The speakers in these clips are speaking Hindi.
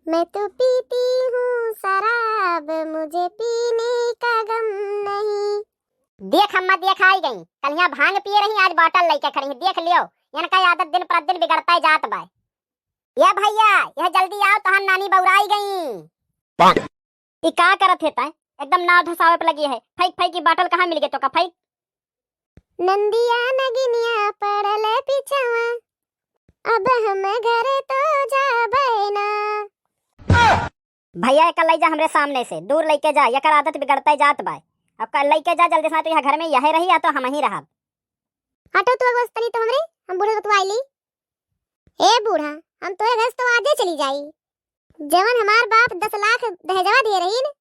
मैं तो पीती हूँ शराब, मुझे पीने का गम नहीं। देख अम्मा, देख आई गई। कल यहाँ भांग पिए रही, आज बोतल लेके खड़ी है। देख लियो, इनका आदत दिन प्रतिदिन बिगड़ता ही जात बा। ये भैया, यह जल्दी आओ, तो हम नानी बौराई गई। ई का करत हेता? एकदम नाव धसावे पे लगी है। फेंक फेंक की बोतल कहाँ मिल गई तो का फेंक। नंदिया नगिनिया पड़ल पिछवा, अब हम घर तो जाबे ना। भैया एक ले जा हमरे सामने से, दूर लेके जा, यकर आदत बिगड़ता ही जात बा। अब कल लेके जा जल्दी से, तो यह घर में यही रही या तो हम ही रहब। हटो तू बस तनी, तो हमरे हम बूढ़े तो आईली। ए बूढ़ा, हम तोरे घर तो आजे चली जाई। जवन हमार बाप 10 लाख दहेजवा दे रहीन,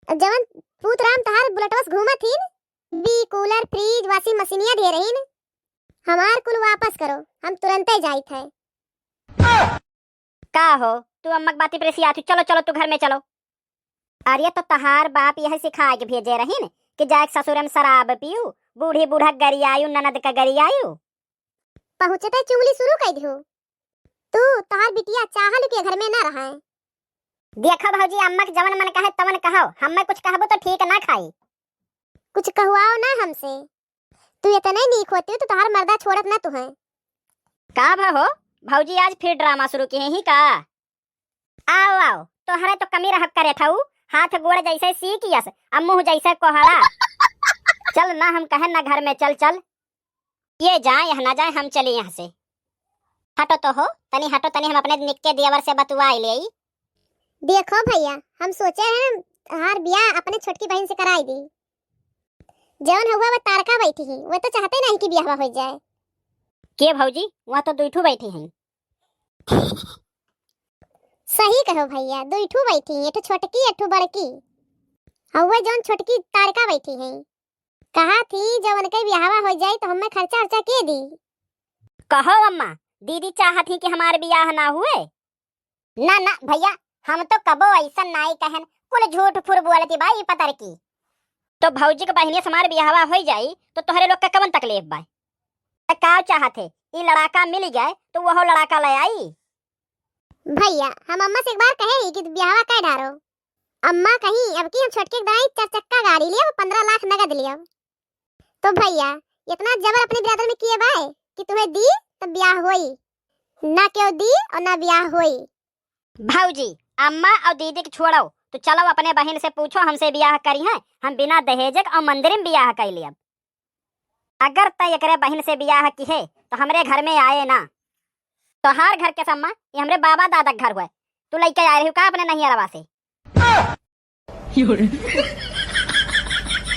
जवन पूत राम तहार बुलेटवस घूमत हिन, बी कूलर फ्रिज वाशिंग मशीनिया दे रहीन, हमार कुल वापस करो, हम तुरंत ही जाइत है। का हो तू अम्मक बाती पर सी आती? चलो चलो तू घर में चलो। अरे तो तहार बाप यह सिखा के भेजे रहीन कि जाए ससुर में शराब पीऊ, बूढ़ी बूढ़ा गरियायु, ननद का गरियायु। पहुंचते चुगली शुरू कर दियो। तू तहार बिटिया चाहल के घर में ना रहा है। देखो भौजी, अम्मा के जवन मन कहे तवन कहो, हमें कुछ कहबो तो ठीक ना खाई। कुछ कहवाओ ना हमसे। तू इतने नीक होती तो तहार मर्दा छोड़त ना तू है। का हो भौजी, आज फिर ड्रामा शुरू किए ही का? आओ आओ, तोहरे तो कमी रह करे थाऊ, हाथ गोड़ जैसे सीकियस, अब मुंह जैसे कोहड़ा। चल ना, हम कहे ना घर में चल चल। ये जाए या ना जाए, हम चले यहाँ से। हटो तो हो तनी, हटो तनी, हम अपने निक्के दियावर से बतुआ ले। देखो भैया, हम सोचे हैं हर ब्याह अपने छोटकी बहन से कराई दी। जवन हुआ वो तारका बैठी है, वो तो चाहते नहीं कि ब्याह हो जाए। के भौजी, वहाँ तो दुईठू बैठी हैं। सही कहो भैया, दुईठू बैठी हैं, एठू छोटकी एठू बड़की। हुआ जवन छोटकी तारका बैठी हैं, कहा थी जब उनके ब्याह हो जाए तो हमें खर्चा अर्चा के दी। कहो अम्मा, दीदी चाहती कि हमारे ब्याह ना हुए। ना ना भैया, हम तो कबो ऐसा नाई कहन, कुल झूठ फुर बोलती भाई पतर की। तो भौजी के बहनिया से हमारे ब्याहवा हो जाई तो तोहरे लोग का कवन तकलीफ बा? का चाहते ई लड़ाका मिल जाए तो वो लड़ाका ले आई। भैया, हम अम्मा से एक बार कहे कि ब्याहवा कह डारो। अम्मा कहीं अब की हम छोटके दाई 4 चक्का गाड़ी लिया, 15 लाख नगद लिया। तो भैया इतना जबर अपने ब्रदर में किए बाय कि तुम्हें दी तो ब्याह होई, ना क्यों दी और ना ब्याह होई। भौजी, अम्मा और दीदी को छोड़ो, तो चलो अपने बहन से पूछो हमसे ब्याह करी है। हम बिना दहेजक और मंदिर में ब्याह कर लिया। अगर तय करे बहन से ब्याह की है तो हमरे घर में आए ना। तो हर घर के सम्मा ये हमरे बाबा दादा घर हुए, तू लेके आए रही का अपने नहीं अरवा से?